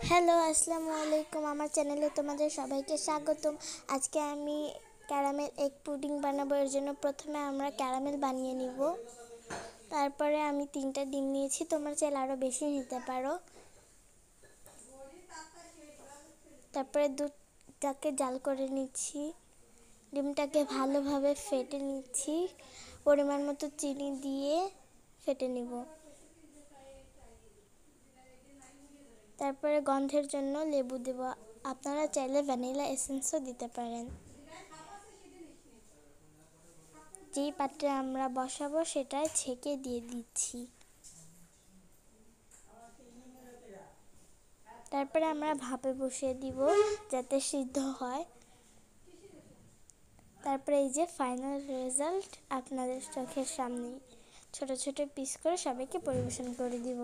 Hello, আসসালামু আলাইকুম। আমার চ্যানেলে তোমাদের সবাইকে স্বাগতম। আজকে আমি ক্যারামেল এগ পুডিং বানাবো। এর জন্য প্রথমে আমরা ক্যারামেল বানিয়ে নিব। তারপরে আমি 3টা ডিম নিয়েছি, তোমরা চাইলে আরও বেশি নিতে পারো। তারপরে দুধটাকে জাল করে নিচ্ছি, ডিমটাকে ভালোভাবে ফেটে নিচ্ছি, পরিমাণ মতো চিনি দিয়ে ফেটে নিব। তারপরে গন্ধের জন্য লেবু দেব, আপনারা চাইলে ভ্যানিলা এসেন্সও দিতে পারেন। যেই পাত্রে আমরা বসাবো সেটায় ছেঁকে দিয়ে দিচ্ছি। তারপরে আমরা ভাপে বসিয়ে দিব যাতে সিদ্ধ হয়। তারপরে এই যে ফাইনাল রেজাল্ট আপনাদের চোখের সামনেই ছোট ছোট পিস করে সবাইকে পরিবেশন করে দিব।